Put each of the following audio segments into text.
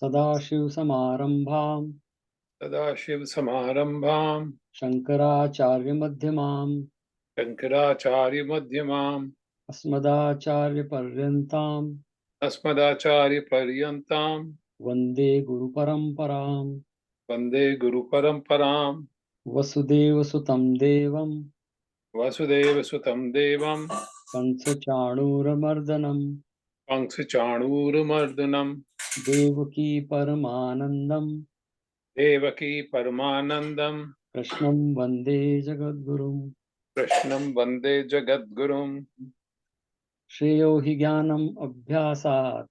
सदाशिव समारंभां सदाशिव समारंभां शंकराचार्य मध्यमां शंकराचार्य मध्यमाम् अस्मदाचार्य पर्यन्तां अस्मदाचार्य पर्यन्तां वंदे गुरु परंपरां वंदे गुरु परंपरां वसुदेवसुतं देवं वसुदेवसुतं देवं कंसचाणूरमर्दनं कंसचाणूरमर्दनं देवकी परमानन्दं देवकी परमानन्दं कृष्णं वन्दे जगद्गुरुं कृष्णं वन्दे जगद्गुरुं श्रेयो हि ज्ञानम् अभ्यासात्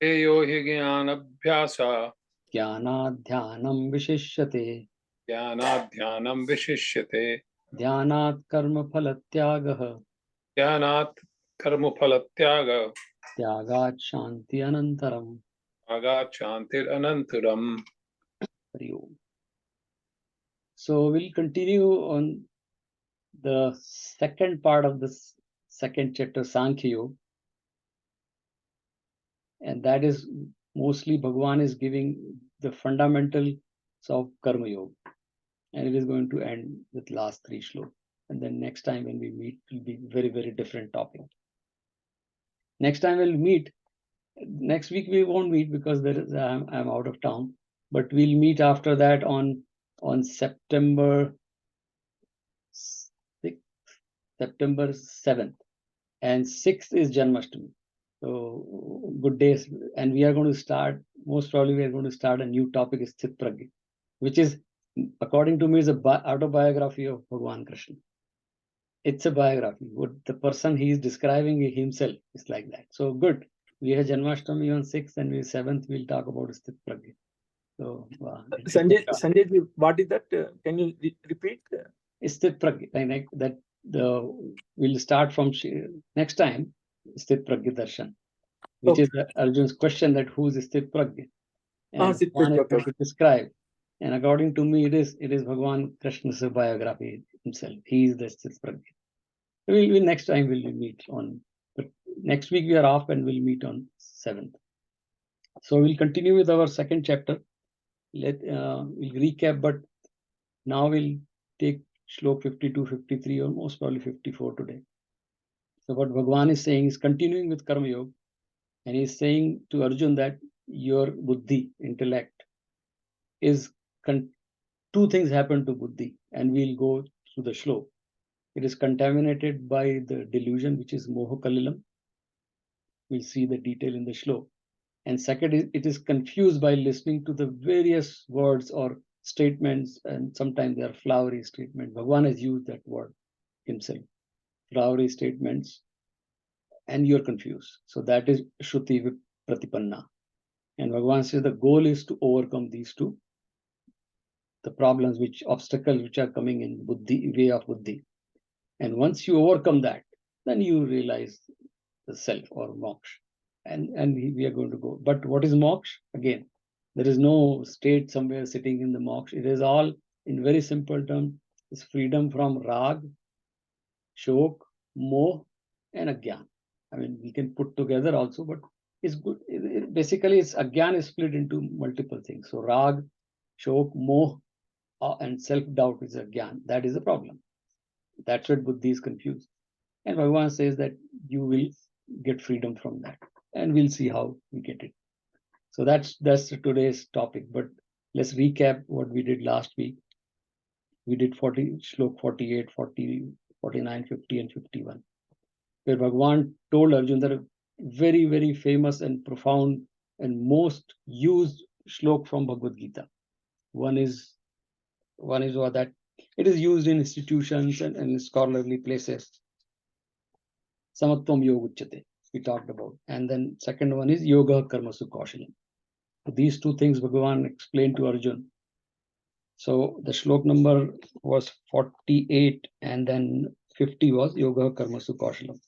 श्रेयो हि ज्ञानाभ्यासा ज्ञानात् ध्यानं विशिष्यते ज्ञानात् ध्यानं विशिष्यते ध्यानात् कर्मफलत्यागः ज्ञानात् कर्मफलत्याग त्यागात् शान्ति अनन्तरम् त्यागात् शान्तिरनन्तरम् Hari Om. So we'll continue on the second part of this second chapter, Sankhya Yoga, and that is mostly Bhagavan is giving the fundamentals of Karma Yoga, and it is going to end with last three shlokas. And then next time when we meet, it will be very, very different topic. Next time we'll meet. Next week we won't meet because there is I'm out of town, but we'll meet after that on September 6th, September 7th, and 6th is Janmashtami. So good days, and we are going to start, most probably we are going to start a new topic, is Sthit Pragya, which is, according to me, is a autobiography of Bhagavan Krishna. It's a biography. What the person he is describing himself is like that. So good. We have Janmashtami on 6th, and we 7th we'll talk about Sthit Pragya. So Sanjay, what is that? Can you repeat? Sthit Pragya, like that. We'll start from next time. Sthit Pragya Darshan, which is Arjun's question, that who is Sthit Pragya, and one is going to describe. And according to me, it is Bhagavan Krishna's biography himself. He is the Sthit Pragya. We'll next time we'll meet on. But next week we are off, and we'll meet on 7th. So we'll continue with our second chapter. We'll recap, but now we'll take Shlok 52, 53, or most probably 54 today. So what Bhagavan is saying is continuing with Karma Yoga, and he's saying to Arjun that your Buddhi, intellect, is two things happen to Buddhi, and we'll go through the Shlok. It is contaminated by the delusion, which is Moha-Kalilam. We'll see the detail in the Shlok. And second, it is confused by listening to the various words or statements, and sometimes they are flowery statements. Bhagavan has used that word himself, flowery statements, and you're confused. So that is Shruti Pratipanna. And Bhagavan says the goal is to overcome these two, the problems, obstacles which are coming in Buddhi, way of Buddhi. And once you overcome that, then you realize the self, or Moksha. And we are going to go. But what is Moksha? Again, there is no state somewhere sitting in the Moksha. It is all, in very simple terms, is freedom from rāgah, shoka, moha, and agyān. I mean, we can put together also, but it's good. Basically, it's agyān is split into multiple things. So rāgah, shoka, moha, and self-doubt is agyān. That is the problem. That's what Buddhi is confused. And Bhagavan says that you will get freedom from that. And we'll see how we get it. So that's today's topic. But let's recap what we did last week. We did Shlok 48, 40, 49, 50, and 51, where Bhagavan told Arjun that a very, very famous and profound and most used Shlok from Bhagavad Gita. One is that it is used in institutions and scholarly places. Samatā Buddhi. we talked about. And then second one is yoga karma sukoshalam. So these two things Bhagavan explained to Arjun. So the shlok number was 48 and then 50 was yoga karma sukoshalam.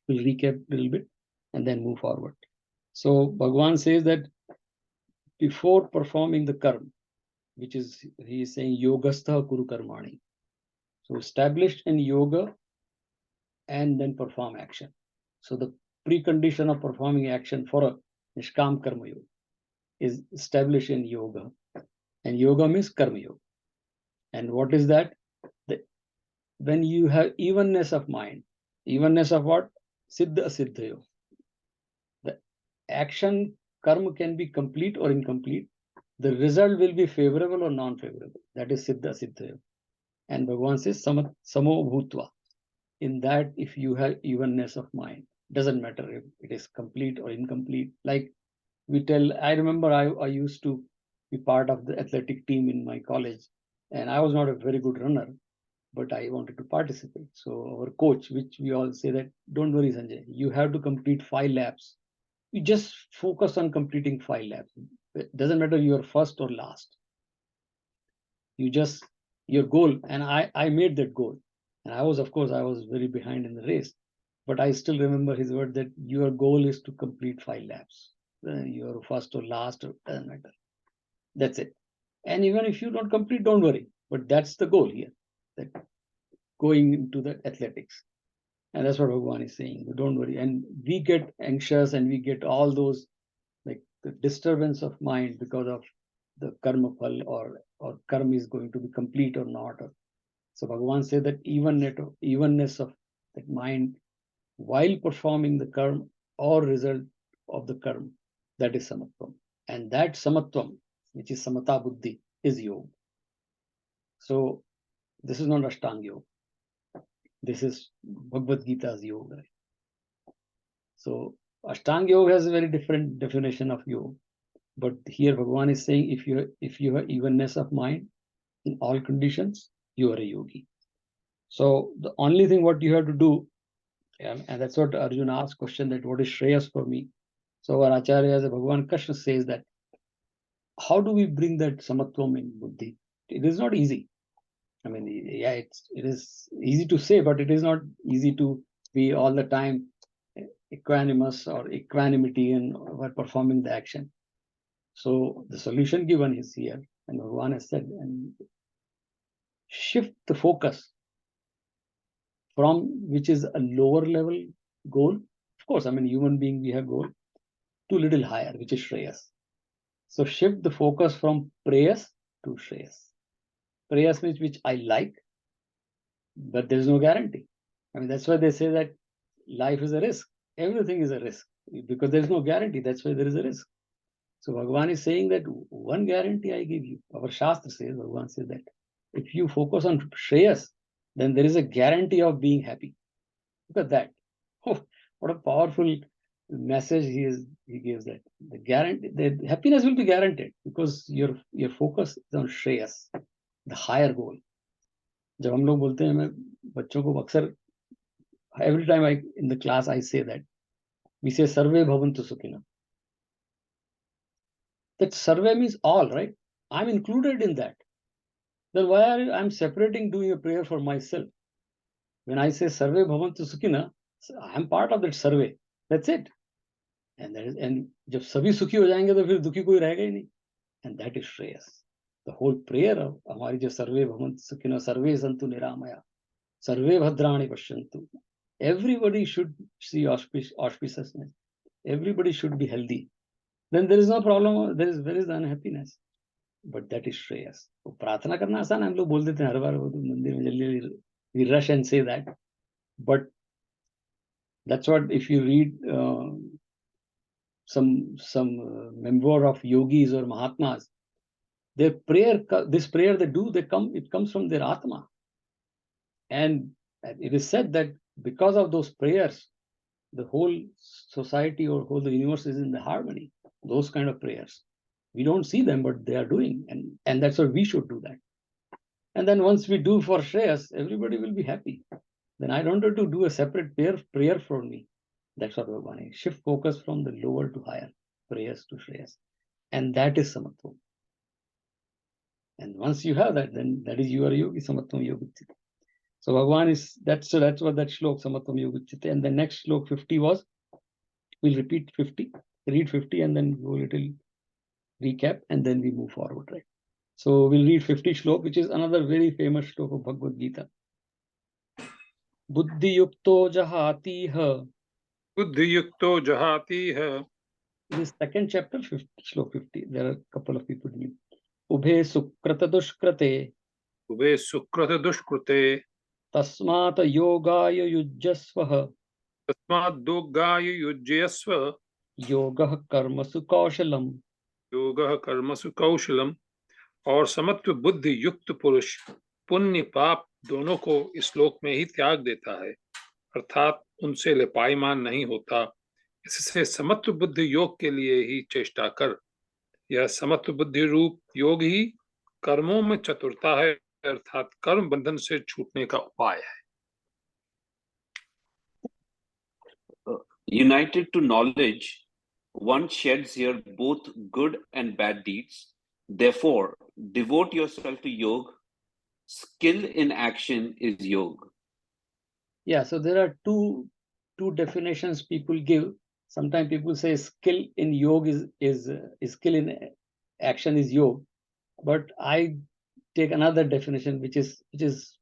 We'll recap a little bit and then move forward. So Bhagavan says that before performing the karma, which is, he is saying yogastha kuru karmani. So established in yoga and then perform action. So the precondition of performing action for a nishkam karma yoga is established in yoga, and yoga means karma yoga. And what is that? When you have evenness of mind, evenness of what? Siddha asiddha yoga. The action karma can be complete or incomplete. The result will be favorable or non-favorable. That is siddha asiddha yoga. And Bhagavan says samo bhutva. In that, if you have evenness of mind, doesn't matter if it is complete or incomplete. Like we tell, I remember I used to be part of the athletic team in my college, and I was not a very good runner, but I wanted to participate. So our coach, which we all say that, don't worry, Sanjay, you have to complete 5 laps. You just focus on completing 5 laps. It doesn't matter you are first or last. You just, your goal, and I made that goal. And I was, of course, I was very behind in the race, but I still remember his word that your goal is to complete 5 laps. You're first or last, or doesn't matter. That's it. And even if you don't complete, don't worry. But that's the goal here, that going into the athletics. And that's what Bhagavan is saying. Don't worry. And we get anxious and we get all those, like the disturbance of mind because of the karma phal, or karma is going to be complete or not. So Bhagavan said that evenness of that mind while performing the karma or result of the karma, that is samatvam. And that samatvam, which is Samatā Buddhi, is yoga. So this is not Ashtanga yoga. This is Bhagavad Gita's yoga. So Ashtanga yoga has a very different definition of yoga. But here Bhagavan is saying if you have evenness of mind in all conditions, you are a yogi. So the only thing what you have to do, and that's what Arjun asked question, that what is Shreyas for me? So our Acharya, Bhagavan Krishna, says that how do we bring that samatvam in buddhi? It is not easy. I mean, yeah, it is easy to say, but it is not easy to be all the time equanimous or equanimity in while performing the action. So the solution given is here, and Bhagavan has said, and shift the focus from which is a lower level goal. Of course, I mean, human being, we have goal, to little higher, which is Shreyas. So shift the focus from Preyas to Shreyas. Preyas means which I like, but there's no guarantee. I mean, that's why they say that life is a risk. Everything is a risk because there's no guarantee. That's why there is a risk. So Bhagavan is saying that one guarantee I give you. Our Shastra says, Bhagavan says that if you focus on Shreyas, then there is a guarantee of being happy. Look at that. Oh, what a powerful message he gives that. The guarantee, the happiness will be guaranteed because your focus is on Shreyas, the higher goal. जब हम लोग बोलते हैं, मैं बच्चों को अक्सर every time in the class I say that we say sarve bhavantu sukhina. That sarve means all, right? I'm included in that. Then why I'm separating doing a prayer for myself? When I say sarve bhavantu sukhina, I'm part of that survey. That's it. And जब सभी सुखी हो जाएंगे तो फिर दुखी कोई रहेगा ही नहीं. And that is Shreyas. The whole prayer of हमारी जो सर्वे भवन्तु सुखिनः सर्वे सन्तु निरामया सर्वे भद्राणि पश्यन्तु. Everybody should see auspiciousness. Everybody should be healthy. Then there is no problem. There is the unhappiness. But that is Shreyas. तो प्रार्थना करना आसान है, हम लोग बोल देते हैं हर बार, वो तो मंदिर में जल्दी we rush and say that. But that's what, if you read some member of yogis or mahatmas, their prayer, this prayer they do, it comes from their atma. And it is said that because of those prayers, the whole society or whole the universe is in the harmony. Those kind of prayers. We don't see them, but they are doing. And that's why we should do that. And then once we do for Shreyas, everybody will be happy. Then I don't have to do a separate prayer for me. That's what Bhagwan is. Shift focus from the lower to higher, prayers to shreyas. And that is samatvam. And once you have that, then that is your yogi, samatvam yoguchite. So Bhagwan is, that's what that shlok, samatvam yoguchite. And the next shlok 50 was, we'll repeat 50, read 50 and then go a little recap and then we move forward, right? So we'll read 50 shlok, which is another very famous shlok of Bhagavad Gita. Buddhi yukto jahati ha. Buddhi yukto jahati ha. This second chapter, shlok 50. There are a couple of people new. Ubhe sukrata dushkrate. Ube sukrata dushkrute. Tasmata yogaya yujjasvaha. Tasmad dogaya yujyasva. Yoga karmasu kaushalam. Yoga karmasu kaushalam. और समत्व बुद्धि युक्त पुरुष पुण्य पाप दोनों को इस श्लोक में ही त्याग देता है, अर्थात उनसे लिपायमान नहीं होता। इससे समत्व बुद्धि योग के लिए ही चेष्टा कर। यह समत्व बुद्धि रूप योग ही कर्मों में चतुरता है, अर्थात कर्म बंधन से छूटने का उपाय है। United to knowledge, one sheds here both good and bad deeds. Therefore, devote yourself to yoga. Skill in action is yoga. Yeah, so there are two definitions people give. Sometimes people say skill in yoga is skill in action is yoga, but I take another definition which is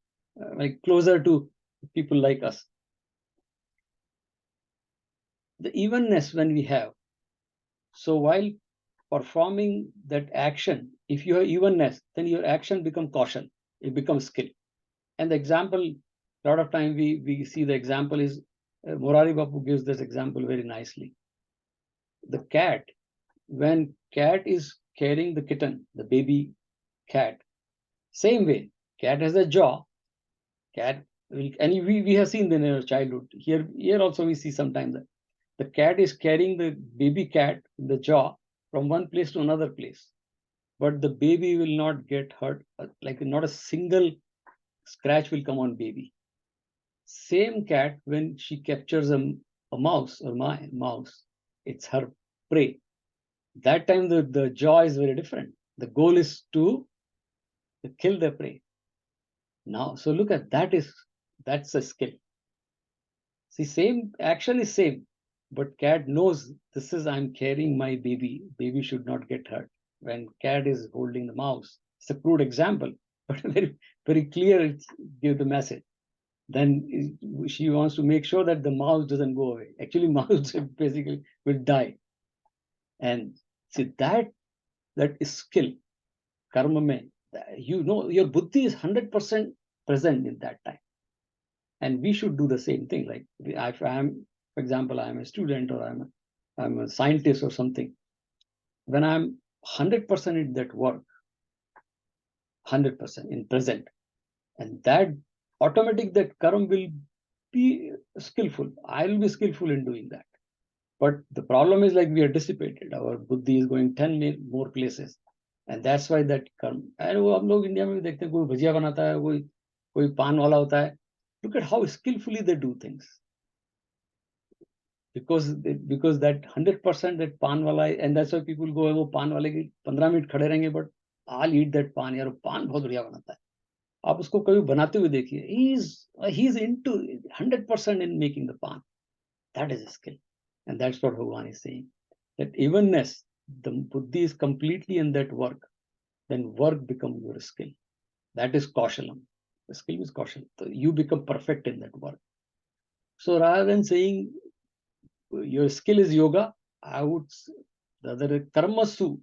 like closer to people like us. The evenness when we have. So while performing that action, if you have evenness, then your action becomes caution, it becomes skill. And the example, a lot of time we see the example is, Morari Bapu gives this example very nicely. The cat, when cat is carrying the kitten, the baby cat, same way, cat has a jaw, cat will, and we have seen in our childhood, here also we see sometimes that the cat is carrying the baby cat in the jaw from one place to another place. But the baby will not get hurt, like not a single scratch will come on baby. Same cat, when she captures a mouse or my mouse, it's her prey. That time the jaw is very different. The goal is to kill the prey. Now, so look at that's a skill. See, same action is same, but cat knows this is, I'm carrying my baby. Baby should not get hurt. When cat is holding the mouse, it's a crude example, but very, very clear, it gives the message. Then she wants to make sure that the mouse doesn't go away. Actually, mouse basically will die. And see, that is skill. Karma mein, you know, your buddhi is 100% present in that time. And we should do the same thing. Like if I am, for example, I'm a student or I'm a scientist or something. When I'm 100% in that work, 100% in present, and that automatic, that karma will be skillful. I will be skillful in doing that. But the problem is, like, we are dissipated. Our buddhi is going 10 more places. And that's why that karma. And वो हम लोग India में भी देखते हैं, कोई भजिया बनाता है, कोई पान वाला होता है. Look at how skillfully they do things. Because that 100% that pan wala, and that's why people go, वो पान वाले की 15 मिनट खड़े रहेंगे, but I'll eat that pan. यार पान बहुत बढ़िया बनाता है. आप उसको कभी बनाते हुए देखिए. He's into 100% in making the pan. That is a skill. And that's what Bhagavan is saying. That evenness, the buddhi is completely in that work. Then work becomes your skill. That is kaushalam. The skill is kaushalam. So you become perfect in that work. So rather than saying your skill is yoga, I would say the other karmasu,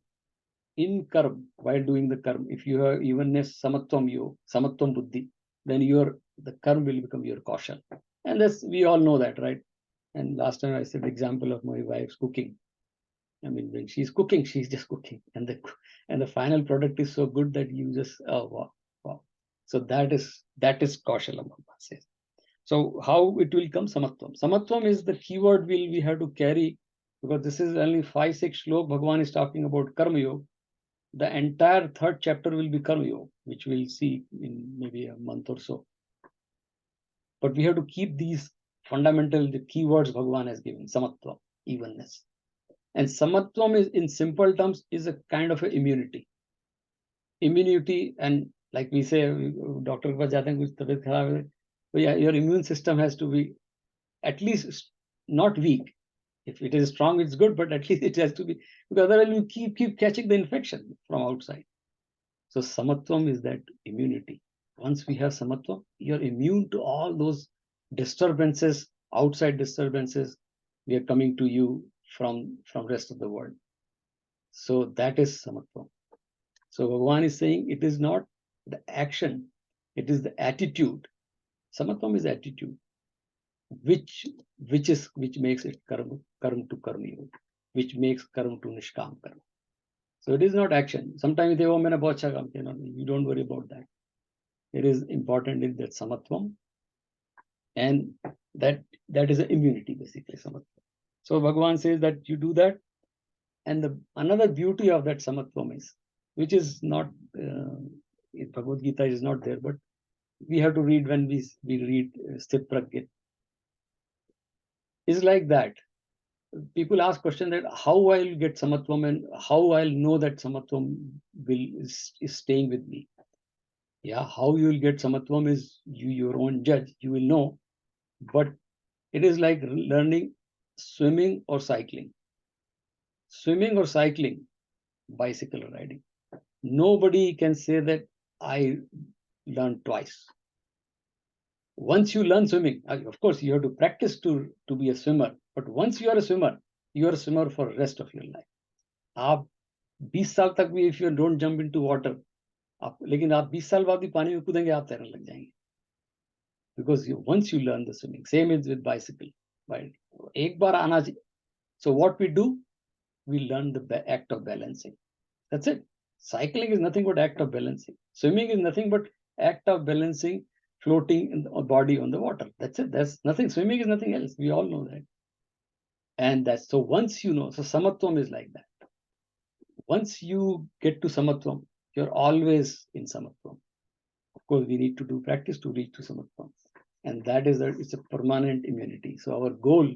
in karma, while doing the karma. If you have evenness, samatvam yoga, samatvam buddhi, then the karma will become your kaushal. And that's, we all know that, right? And last time I said the example of my wife's cooking. I mean, when she's cooking, she's just cooking, and the final product is so good that you just, oh wow. So that is kaushalam, Bhagavan says. So how it will come? Samatvam. Samatvam is the keyword we have to carry, because this is only 5-6 shlok. Bhagavan is talking about karma yoga. The entire third chapter will be karma yoga, which we'll see in maybe a month or so. But we have to keep these fundamental, the keywords Bhagavan has given, Samatva, evenness. And Samatvam is, in simple terms, is a kind of a immunity. Immunity, and like we say, doctor ke paas jaate hain, kuch tabiyat kharab hai, so yeah, your immune system has to be at least not weak. If it is strong, it's good, but at least it has to be, because otherwise you keep catching the infection from outside. So Samatvam is that immunity. Once we have Samatvam, you're immune to all those disturbances, outside disturbances, we are coming to you from rest of the world. So that is Samatvam. So Bhagavan is saying it is not the action, it is the attitude. Samatvam is attitude, which makes it karma to karma, which makes karma to nishkam karma. So it is not action. Sometimes they say, oh, maine bahut acha kaam kiya. You don't worry about that. It is important in that Samatvam, and that is an immunity, basically, Samatvam. So Bhagavan says that you do that, and another beauty of that Samatvam is, which is not in Bhagavad Gita is not there, but we have to read when we read Sthit Prajna. Is like that. People ask question that how I'll get Samatvam and how I'll know that Samatvam is staying with me. Yeah, how you will get Samatvam is your own judge. You will know, but it is like learning swimming or cycling. Swimming or cycling, bicycle riding. Nobody can say that I learned twice. Once you learn swimming, of course, you have to practice to be a swimmer. But once you are a swimmer for the rest of your life. आप 20 साल तक भी, if you don't jump into water, लेकिन आप 20 साल बाद भी पानी में कूदेंगे, आप तैरने लग जाएंगे. Because once you learn the swimming, same is with bicycle. Right? एक बार आना चाहिए. So what we do, we learn the act of balancing. That's it. Cycling is nothing but act of balancing. Swimming is nothing but act of balancing, floating in the body on the water. That's it. That's nothing. Swimming is nothing else. We all know that. And that's, so once you know, so Samatvam is like that. Once you get to Samatvam, you're always in Samatvam. Of course, we need to do practice to reach to Samatvam. And that is that it's a permanent immunity. So our goal,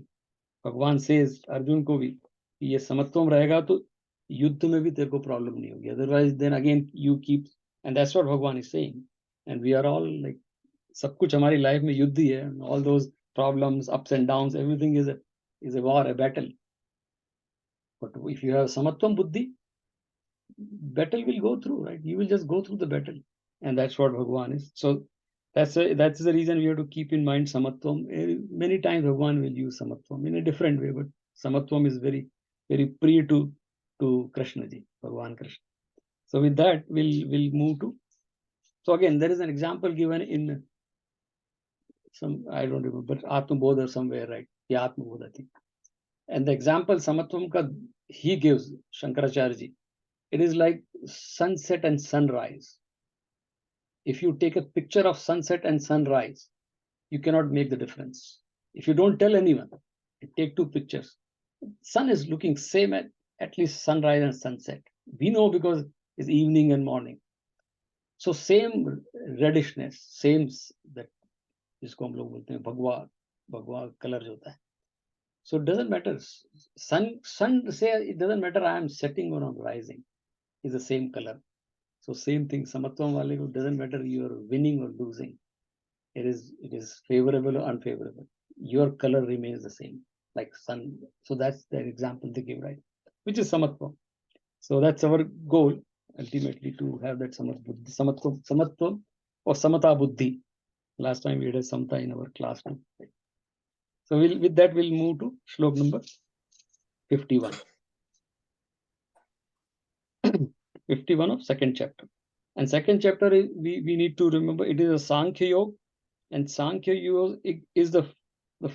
Bhagavan says, Arjun ko bhi, ye Samatvam rahega to युद्ध में भी तेरे को problem नहीं होगी. Otherwise, then again you keep, and that's what Bhagavan is saying. And we are all like, सब कुछ हमारी लाइफ में युद्ध ही है. All those problems, ups and downs, everything is a war, a battle. But if you have Samatvam Buddhi, battle will go through, right? You will just go through the battle, and that's what Bhagavan is. So that's the reason we have to keep in mind Samatvam. Many times Bhagavan will use Samatvam in a different way, but Samatvam is very, very priya to Krishna ji, Bhagavan Krishna. So with that, we'll move to. So again, there is an example given in some, I don't remember, but Atma Bodha somewhere, right? Yeah, Atma Bodha, I think. And the example Samatvam ka he gives, Shankaracharya ji, it is like sunset and sunrise. If you take a picture of sunset and sunrise, you cannot make the difference. If you don't tell anyone, you take two pictures. Sun is looking same at least sunrise and sunset. We know because it's evening and morning. So same reddishness, same that जिसको हम लोग बोलते हैं भगवा color होता है. So it doesn't matter. Sun say it doesn't matter I am setting or I'm rising. Is the same color. So same thing. Samatvam wale ko doesn't matter you are winning or losing. It is favorable or unfavorable. Your color remains the same, like sun. So that's the example they give, right? Which is Samatvam. So that's our goal ultimately, to have that Samatvam or Samatā Buddhi. Last time we had a Samatā in our class too. So with that we'll move to Shlok number 51. 51 of second chapter. And second chapter is, we need to remember, it is a Sankhya Yoga, and Sankhya Yoga is the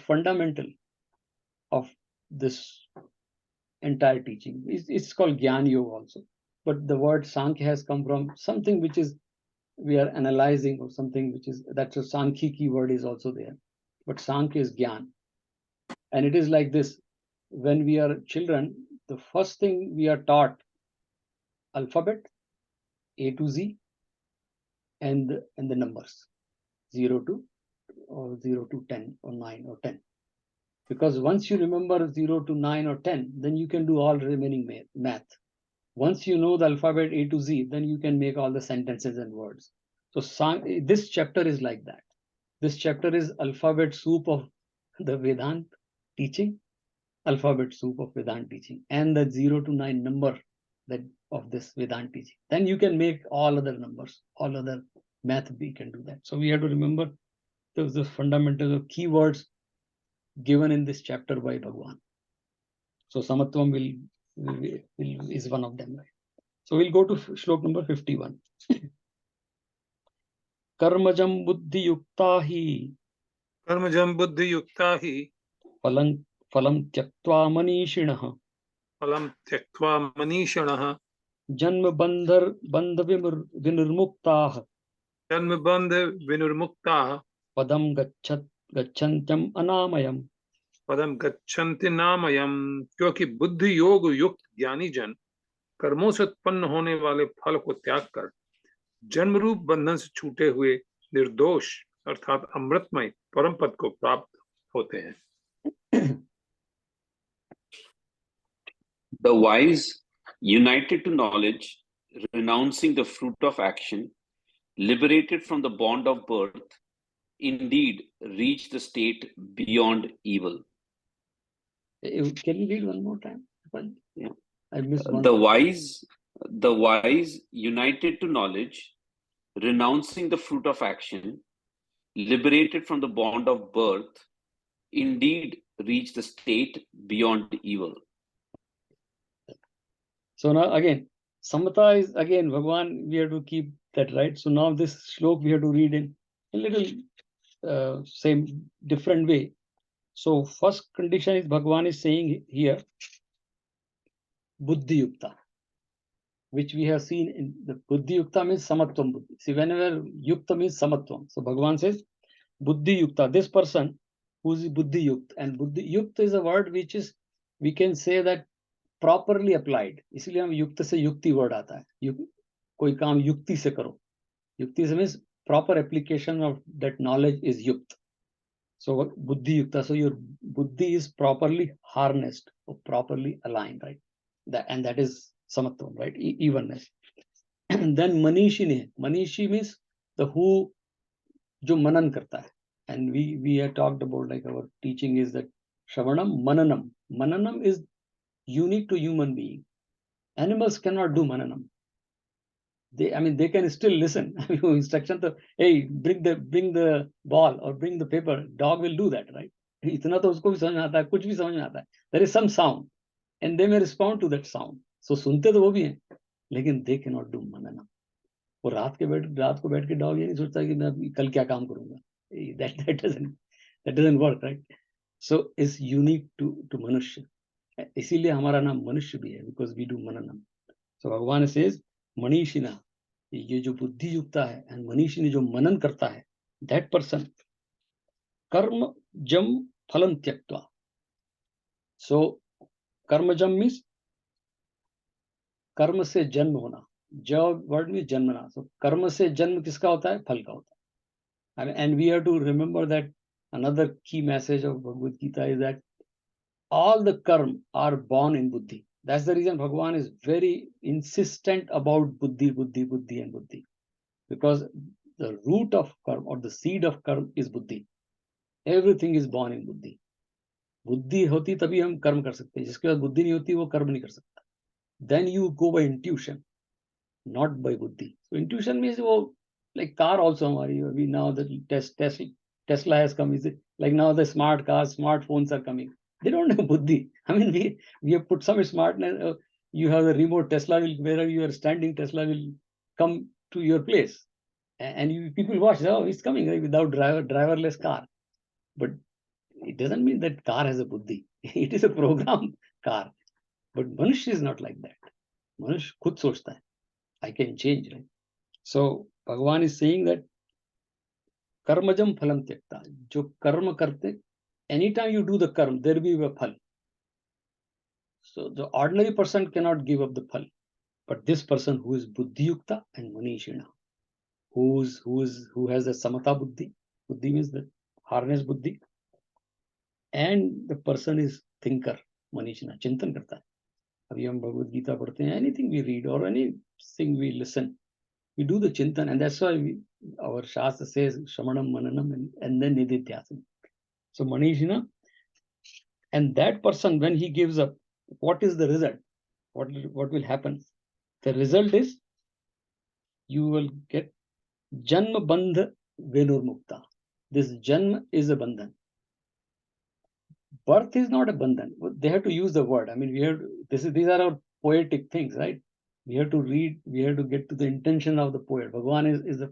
fundamental of this entire teaching. It's called Jnana Yoga also. But the word Sankhya has come from something which is we are analyzing, or something which is, that's a Sankhya word is also there. But Sankhya is Jnana. And it is like this. When we are children, the first thing we are taught alphabet, A to Z, and the numbers 0 to 10 or 9 or 10. Because once you remember 0 to 9 or 10, then you can do all remaining math. Once you know the alphabet A to Z, then you can make all the sentences and words. So this chapter is like that. This chapter is alphabet soup of the Vedant teaching, alphabet soup of Vedant teaching, and the 0 to 9 number that of this Vedant teaching. Then you can make all other numbers, all other math, we can do that. So we have to remember the fundamental keywords given in this chapter by Bhagwan. So Samatvam is one of them, right? So we'll go to Shlok number 51. Karmajam buddhi yukta hi. Karmajam buddhi yukta hi. Phalam tyaktva manishinah. Phalam tyaktva manishinah. Janma bandha vinurmuktah. Janma bandha vinurmuktah. Padam gachantyam anamayam. पदम गच्छन्ति नामयम, क्योंकि बुद्धि योग युक्त ज्ञानी जन कर्मों से उत्पन्न होने वाले फल को त्याग कर जन्म रूप बंधन से छूटे हुए निर्दोष अर्थात अमृतमय परम पद को प्राप्त होते हैं. The wise, united to knowledge, renouncing the fruit of action, liberated from the bond of birth, indeed reach the state beyond evil. Can you read one more time? Yeah. I missed one. The wise, united to knowledge, renouncing the fruit of action, liberated from the bond of birth, indeed reach the state beyond evil. So now again, Samatā is again Bhagwan, we have to keep that right. So now this shlok we have to read in a little same different way. So first condition is Bhagwan is saying here, Buddhi Yukta, which we have seen in the Buddhi Yukta means Samatvam Buddhi. See, whenever Yukta means Samatvam. So Bhagwan says, Buddhi Yukta, this person who is Buddhi Yukta. And Buddhi Yukta is a word which is, we can say that properly applied. इसलिए हम युक्त से युक्ति word आता है. कोई काम युक्ति से करो. युक्ति से means proper application of that knowledge is yukt. So buddhi yukta, so your buddhi is properly harnessed or properly aligned, right? That is samatvam, right? Evenness. And then manishi means the who jo manan karta hai. And we have talked about, like our teaching is that shravanam, mananam. Mananam is unique to human being. Animals cannot do mananam. They can still listen. Instruction to, hey, bring the ball or bring the paper. Dog will do that, right? इतना तो उसको भी समझ में आता है, कुछ भी समझ में आता है. There is some sound, and they may respond to that sound. So सुनते तो वो भी हैं, लेकिन they cannot do manana. वो रात को बैठ के dog ये नहीं सोचता कि मैं कल क्या काम करूँगा. That doesn't work, right? So it's unique to मनुष्य. इसीलिए हमारा नाम मनुष्य भी है, because we do mananam. So भगवान says, मनीषिना, ये जो बुद्धि युक्ता है, and मनीषिनी जो मनन करता है, that person, कर्म जम फलम त्यक्त्वा. So कर्म जम means कर्म से जन्म होना. जब word में जन्मना. So कर्म से जन्म किसका होता है? फल का होता है. And we have to remember that another key message of Bhagavad Gita is that all the karma are born in buddhi. That's the reason Bhagwan is very insistent about buddhi, and buddhi. Because the root of karma or the seed of karma is buddhi. Everything is born in buddhi. Buddhi hoti tabhi hum karma kar sakte. Jiske paas buddhi nahi hoti, wo karma nahi kar sakta. Then you go by intuition, not by buddhi. So intuition means like car also hamari. We now the Tesla has come. Is it like now the smart cars, smartphones are coming. They don't have buddhi. We have put some smartness. You have the remote. Tesla will, wherever you are standing, Tesla will come to your place. And people watch, oh, it's coming, right? Without driverless car. But it doesn't mean that car has a buddhi. It is a program car. But Manushya is not like that. Manushya khud sochta hai. I can change, right? So Bhagavan is saying that karmajam phalam tyakta. Jo karma karte, anytime you do the karma, there will be a phal. So the ordinary person cannot give up the phal. But this person who is buddhi yukta and manishina, who has a samatā buddhi, buddhi means the harness buddhi, and the person is thinker, Manishna, Chintan karta hai. Abhi hum Bhagavad Gita padhte hain, anything we read or anything we listen, we do the Chintan, and that's why our Shastra says Shramanam, Mananam, and then Nididhyasana. So Manishna, and that person, when he gives up, what is the result? What will happen? The result is you will get Janma Bandha Venurmukta. This Janma is a bandhan. Birth is not a bandhan. They have to use the word. I mean, these are our poetic things, right? We have to read, we have to get to the intention of the poet. Bhagavan is a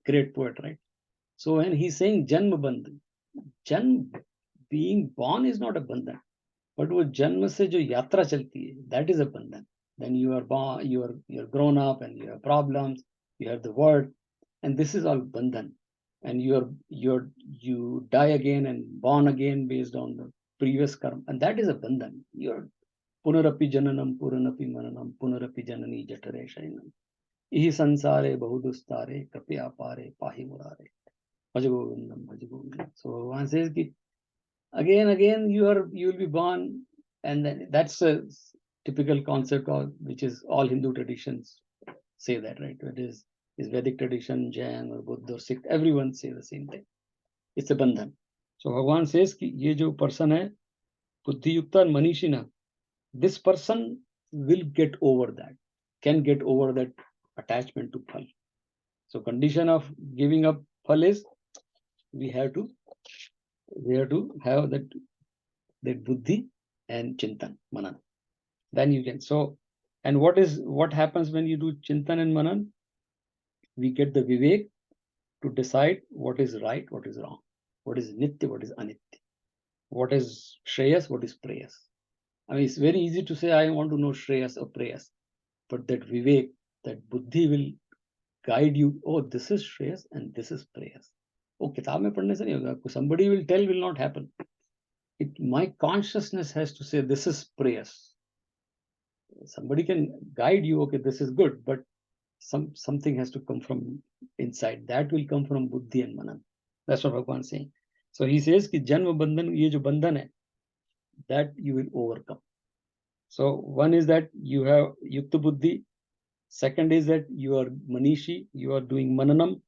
great poet, right? So when he's saying Janma Bandhan, Janm, being born is not a bandhan. But wo janma se jo yatra chalti hai, that is a bandhan. Then you are born, you're grown up and you have problems, you have the word, and this is all bandhan. And you die again and born again based on the previous karma, and that is a bandhan. You're punarapi jananam, puranapi mananam, punarapi janani jatare shainam. Ihi sansare bahudustare kapya pare pahi murare. Bhajgovindam, bhajgovindam. So one says ki again you will be born, and then that's a typical concept of which is all Hindu traditions say that, right? It is Vedic tradition, Jain or Buddha or Sikh, everyone say the same thing. It's a bandhan. So Bhagavan says ki ye jo person hai buddhi yukta and manishina, this person will get over that, can get over that attachment to phal. So condition of giving up phal is we have to have that buddhi and chintan, manan. Then you can. So, and what happens when you do chintan and manan? We get the vivek to decide what is right, what is wrong, what is nitya, what is anitya, what is shreyas, what is preyas. I mean, it's very easy to say I want to know shreyas or preyas, but that vivek, that buddhi will guide you. Oh, this is shreyas and this is preyas. Oh, kitab mein padhne se nahi hoga. Somebody will tell, will not happen. My consciousness has to say this is preyas. Somebody can guide you, okay, this is good, but something has to come from inside. That will come from buddhi and manan. That's what Bhagavan is saying. So he says ki janma bandhan, ye jo bandhan hai, that you will overcome. So one is that you have yukta buddhi. Second is that you are manishi, you are doing mananam.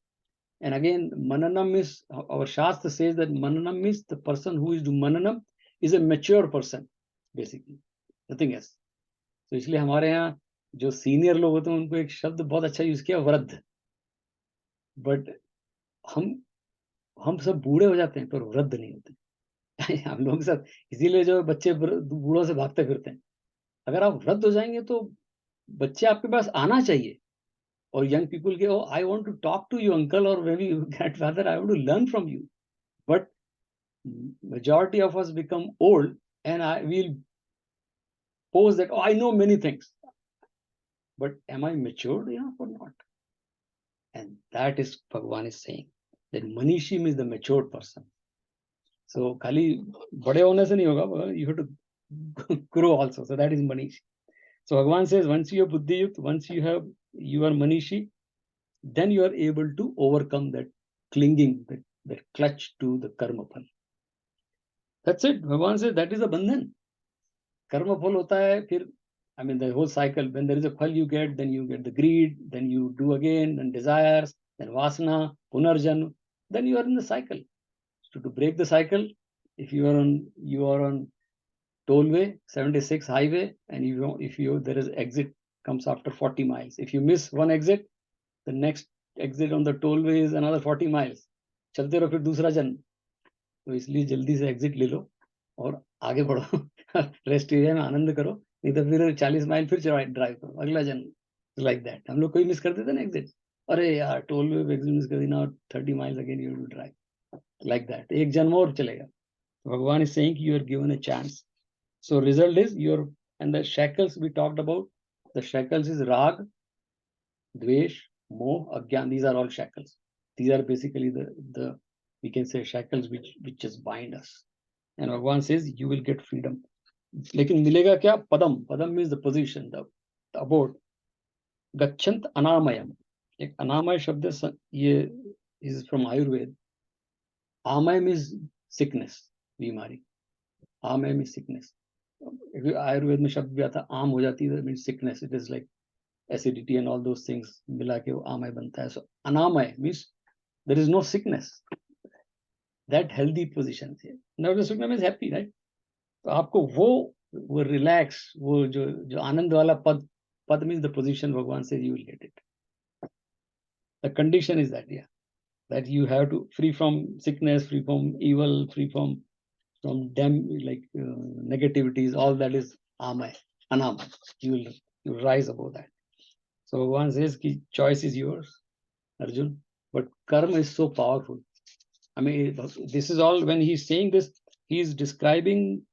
And again, mananam is, our Shastra says that mananam is the person who is doing mananam is a mature person, basically. Nothing else. So इसलिए हमारे यहाँ जो senior लोग होते हैं उनको एक शब्द बहुत अच्छा यूज किया, वृद्ध. बट हम सब बूढ़े हो जाते हैं पर वृद्ध नहीं होते. हम लोग के साथ इसीलिए जो बच्चे बूढ़ों से भागते फिरते हैं. अगर आप वृद्ध हो जाएंगे तो बच्चे आपके पास आना चाहिए. Or young people go, oh, I want to talk to you, uncle, or maybe grandfather, I want to learn from you. But majority of us become old and we'll pose that, oh, I know many things. But am I matured enough or not? And that is Bhagavan is saying, that Manishi means the matured person. So, Kali, bade hone se nahi hoga, you have to grow also. So that is Manishi. So Bhagavan says, once you are Buddhi Yukt, once you are Manishi, then you are able to overcome that clinging, that clutch to the karma phal. That's it. Bhagavan says that is a bandhan. Karma phal hota hai, phir, I mean, the whole cycle, when there is a phal you get, then you get the greed, then you do again, then desires, then vasana, punarjan, then you are in the cycle. So to break the cycle, if you are on tollway, 76 highway, and there is exit comes after 40 miles. If you miss one exit, the next exit on the tollway is another 40 miles. चलते रहो फिर दूसरा जन्म. तो इसलिए जल्दी से exit ले लो और आगे बढ़ो. रेस्ट एरिया में आनंद करो, नहीं तो फिर 40 माइल फिर ड्राइव करो अगला जन्म. Like that. हम लोग कोई मिस कर देते ना एग्जिट, अरे यार टोलवे पे एग्जिट मिस कर दी, now 30 miles again you have to drive. Like that. एक जन्म और चलेगा. Bhagwan is saying you are given a chance. So result is and the shackles we talked about, the shackles is rag, dvesh, moh, agyān. These are all shackles. These are basically the we can say shackles which just bind us. And Bhagavan says you will get freedom. लेकिन मिलेगा क्या? Padam. Padam means the position, the abode. Gachant anamayam. एक अनामय शब्द ये is from Ayurveda. Amayam is sickness, बीमारी. Amay means sickness. Ayurveda में शब्द भी आता आम हो जाती है, means sickness. It is like acidity and all those things मिला के वो आमय बनता है. So anamay means there is no sickness. That healthy position है. Now the sukha means happy, right? तो आपको वो relax, वो जो आनंद वाला पद means the position Bhagwan says you will get it. The condition is that, yeah, that you have to free from sickness, free from evil, free from negativities. All that is amay, anamay. You will rise above that. So Bhagwan says ki choice is yours, Arjun, but karma is so powerful. I mean, this is all, when he's saying this, he is describing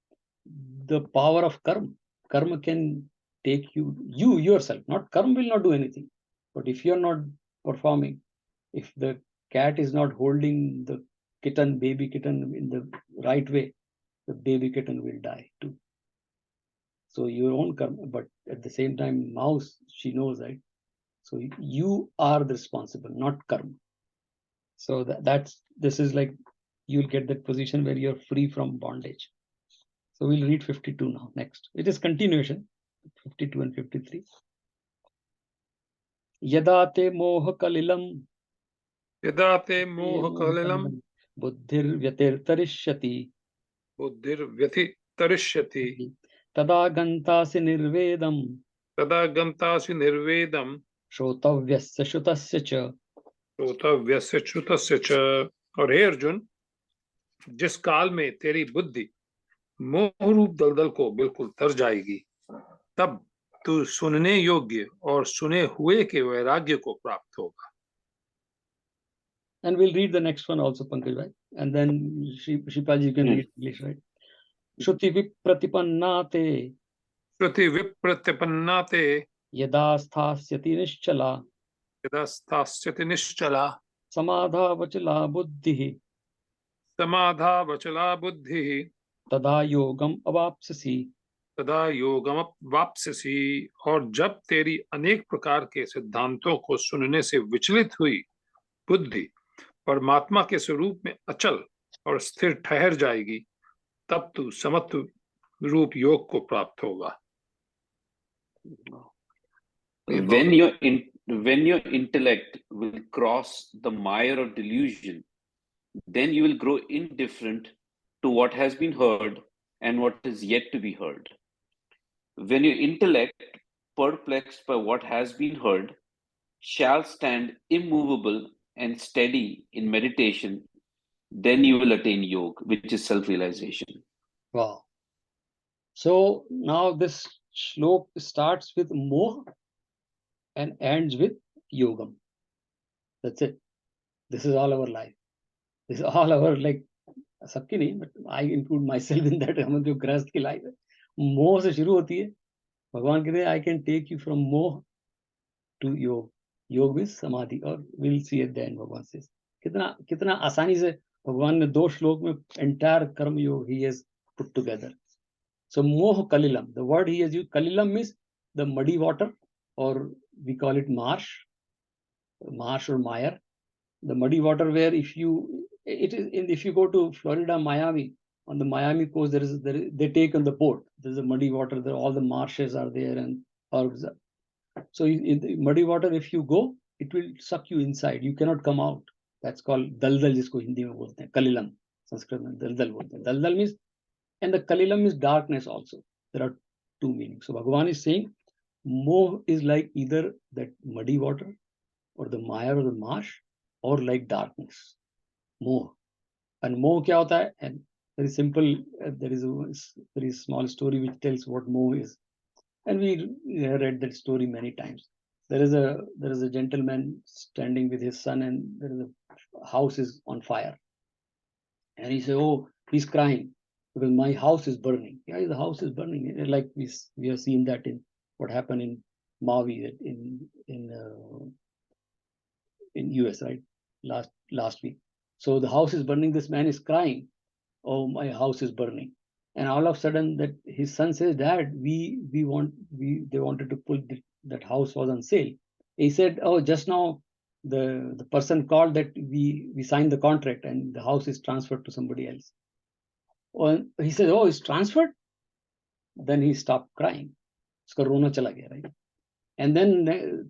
the power of karma. Karma can take you yourself. Not karma will not do anything. But if you're not performing, if the cat is not holding the kitten, baby kitten in the right way, the baby kitten will die too. So your own karma, but at the same time, mouse, she knows, right? So you are the responsible, not karma. So this is like, you'll get that position where you're free from bondage. So we'll read 52 now. Next, it is continuation, 52 and 53. Yada te Moha-Kalilam. Yada te Moha-Kalilam. Buddhir vyatirtarishyati. Buddhir vyatirtarishyati. Tada gantasi nirvedam. Tada gantasi nirvedam. Shrotavyasya shutasya cha. श्रोतव्यस्य श्रुतस्य च. और हे अर्जुन, जिस काल में तेरी बुद्धि मोह रूप दलदल को बिल्कुल तर जाएगी, तब तू सुनने योग्य और सुने हुए के वैराग्य को प्राप्त होगा. And we'll read the next one also, Pankaj, right? And then Shripaji, you can read English, right? Shruti vipratipannate. Shruti vipratipannate. Yada sthasyati nischala. Yada sthasyati nischala. Samadha vachala buddhi. Samadha vachala buddhi. Tada yogam avapsasi. तदा योगम वापसी. और जब तेरी अनेक प्रकार के सिद्धांतों को सुनने से विचलित हुई बुद्धि परमात्मा के स्वरूप में अचल और स्थिर ठहर जाएगी, तब तू समत्व रूप योग को प्राप्त होगा. When your intellect will cross the mire of delusion, then you will grow indifferent to what has been heard and what is yet to be heard. When your intellect, perplexed by what has been heard, shall stand immovable and steady in meditation, then you will attain yoga, which is self-realization. Wow. So now this shlok starts with moha and ends with yogam. That's it. This is all our life. This is all our, like, सबकी नहीं, but I include myself in that. हम जो गृहस्थ की life है, मोह से शुरू होती है. भगवान कहते हैं I can take you from moh to योग. योग with समाधि, और we'll see at the end. भगवान says कितना आसानी से भगवान ने 2 श्लोक में entire कर्म योग he has put together. So Moha-Kalilam, the word he has used, Kalilam means the muddy water, or we call it marsh or mire. The muddy water where if you go to Florida, Miami, on the Miami coast, they take on the boat. There's a muddy water there, all the marshes are there, and so in the muddy water, if you go, it will suck you inside. You cannot come out. That's called daldal, जिसको हिंदी में बोलते हैं. Kalilam, Sanskrit में दलदल बोलते हैं. Daldal means, and the Kalilam is darkness also. There are 2 meanings. So Bhagavan is saying, moh is like either that muddy water, or the mire or the marsh, or like darkness. Moh. And moh kya hota hai? And very simple, there is a very small story which tells what moh is. And we read that story many times. There is a gentleman standing with his son, and there is a house is on fire. And he said, oh, he's crying because my house is burning. Yeah, the house is burning. Like we have seen that in what happened in Maui in US, right? Last week. So the house is burning. This man is crying, oh, my house is burning. And all of a sudden, that his son says, Dad, they wanted to put that house was on sale. He said, oh, just now the person called that we signed the contract and the house is transferred to somebody else. He said, oh, it's transferred. Then he stopped crying. Uska rona chala gaya, right? And then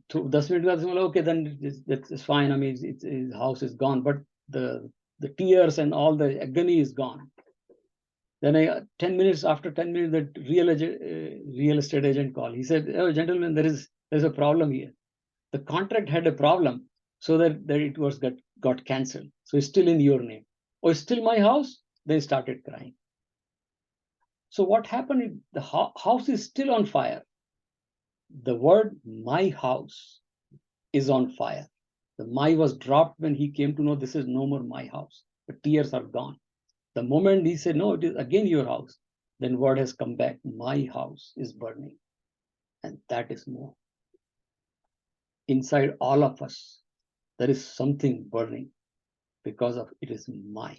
10 minutes later, okay, then it's fine. I mean, his house is gone, but the tears and all the agony is gone. Then 10 minutes after 10 minutes, the real estate agent called. He said, oh, gentlemen, there's a problem here. The contract had a problem, so that it was got cancelled. So it's still in your name. Oh, it's still my house? They started crying. So what happened? The house is still on fire. The word my house is on fire. The my was dropped when he came to know this is no more my house. The tears are gone. The moment he said, no, it is again your house, then word has come back. My house is burning. And that is more. Inside all of us, there is something burning because of it is my.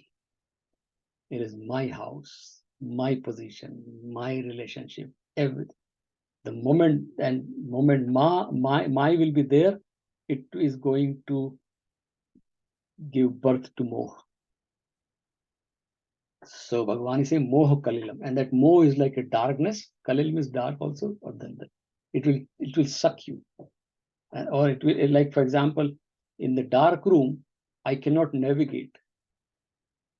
It is my house, my position, my relationship, everything. The moment my will be there, it is going to give birth to Moha. So Bhagavan is saying Moha-Kalilam, and that Moha is like a darkness. Kalilam is dark also, or then it will suck you, or it will, like for example, in the dark room, I cannot navigate.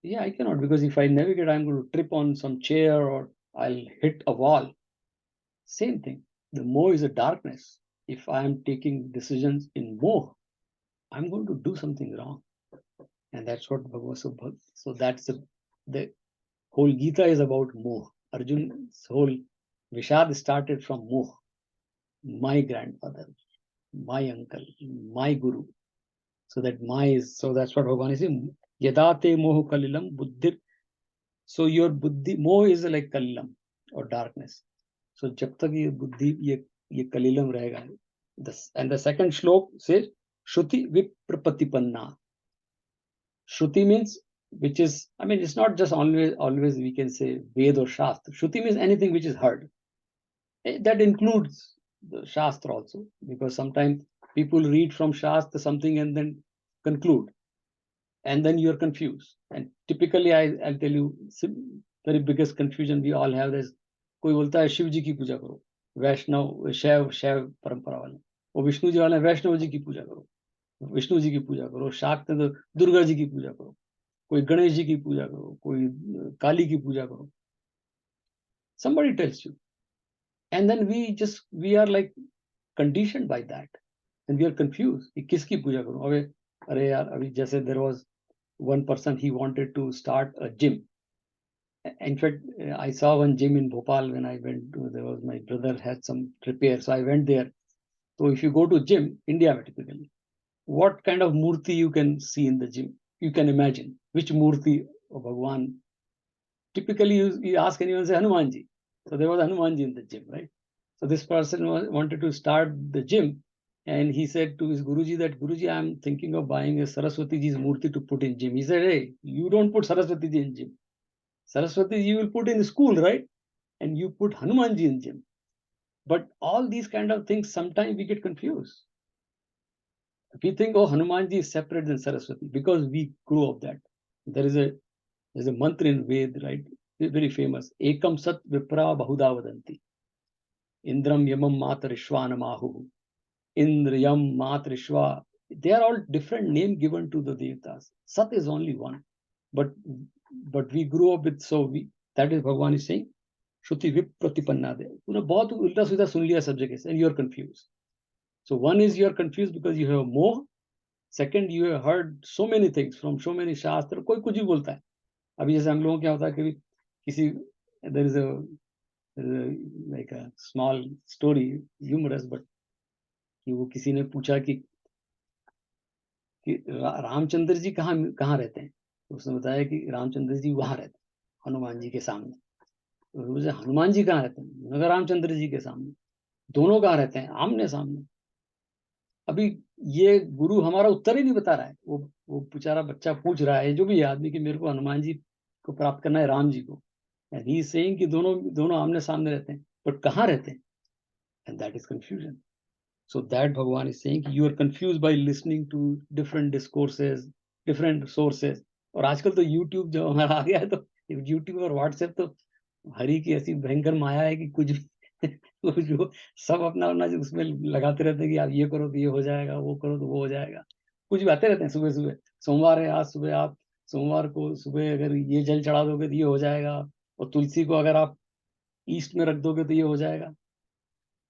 Yeah, I cannot, because if I navigate, I'm going to trip on some chair or I'll hit a wall. Same thing. The Moha is a darkness. If I am taking decisions in Moha, I'm going to do something wrong. And that's what Bhagavad. So that's the whole Gita is about Moha. Arjun's whole Vishad started from Moha. My grandfather, my uncle, my guru. So that that's what Bhagavan is saying. Yadate Moha-Kalilam Buddhi. So your Buddhi, Moha is like Kalilam or darkness. So jab tak ye Buddhi, ye Kalilam rahega. And the second shlok says, Shruti Viprapatipanna. Shruti means, which is, I mean, it's not just always we can say Ved or Shastra. Shruti means anything which is heard. That includes the Shastra also, because sometimes people read from Shastra something and then conclude. And then you're confused. And typically, I'll tell you, very biggest confusion we all have is, कोई बोलता है शिव जी की पूजा करो, वैष्णव शैव परंपरा वाले, वो विष्णु जी वाले वैष्णव जी की पूजा करो, विष्णु जी की पूजा करो, शाक्त दुर्गा जी की पूजा करो, कोई गणेश जी की पूजा करो, कोई काली की पूजा करो. Somebody tells you, and then we are like conditioned by that, and we are confused. किसकी पूजा करूं? अरे यार, अभी जैसे there was one person, he wanted to start a gym. In fact, I saw one gym in Bhopal when I went. My brother had some repair, so I went there. So if you go to gym, India typically, what kind of murti you can see in the gym? You can imagine which murti of Bhagwan. Typically, you ask anyone, say Hanumanji. So there was Hanumanji in the gym, right? So this person wanted to start the gym, and he said to his Guruji that, Guruji, I'm thinking of buying a Saraswati Ji's murti to put in gym. He said, hey, you don't put Saraswati Ji in gym. Saraswati Ji will put in school, right? And you put Hanumanji in gym. But all these kind of things, sometimes we get confused. We think, oh, Hanumanji is separate than Saraswati, because we grew up that. There's a mantra in Ved, right? Very famous. Ekam sat vipra bahuda vadanti. Indram yamam matarishva namahu. Indra yam matarishva. They are all different names given to the Devatas. Sat is only one. But we grew up with, that is Bhagavan is saying, Shruti Vipratipanna de. बहुत उल्टा सीधा सुन लिया subject, and you are confused. So one is you are confused because you have Moha. Second, you have heard so many things from so many Shastra. कोई कुछ भी बोलता है. अभी जैसे हम लोगों क्या होता है कि किसी, there is like a small story, humorous, but कि वो किसी ने पूछा कि रामचंद्र जी कहाँ रहते हैं. उसने बताया कि रामचंद्र जी वहां रहते हैं, हनुमान जी के सामने. हनुमान जी कहाँ रहते हैं? मगर रामचंद्र जी के सामने. दोनों कहाँ रहते हैं? आमने सामने. अभी ये गुरु हमारा उत्तर ही नहीं बता रहा है. वो बेचारा बच्चा पूछ रहा है, जो भी आदमी, कि मेरे को हनुमान जी को प्राप्त करना है, राम जी को. एंड ही इज सेइंग कि दोनों आमने सामने रहते हैं, बट कहाँ रहते हैं? And that is confusion. So that Bhagavan is saying you are confused by listening to different discourses, different sources. और आजकल तो YouTube जो हमारा आ गया है, तो यूट्यूब और व्हाट्सएप तो हरि की ऐसी भयंकर माया है कि कुछ जो सब अपना अपना उसमें लगाते रहते हैं कि आप ये करो तो ये हो जाएगा, वो करो तो वो हो जाएगा, कुछ भी आते रहते हैं। सुबह सुबह सोमवार है, आज सुबह आप सोमवार को सुबह अगर ये जल चढ़ा दोगे तो ये हो जाएगा, और तुलसी को अगर आप ईस्ट में रख दोगे तो ये हो जाएगा।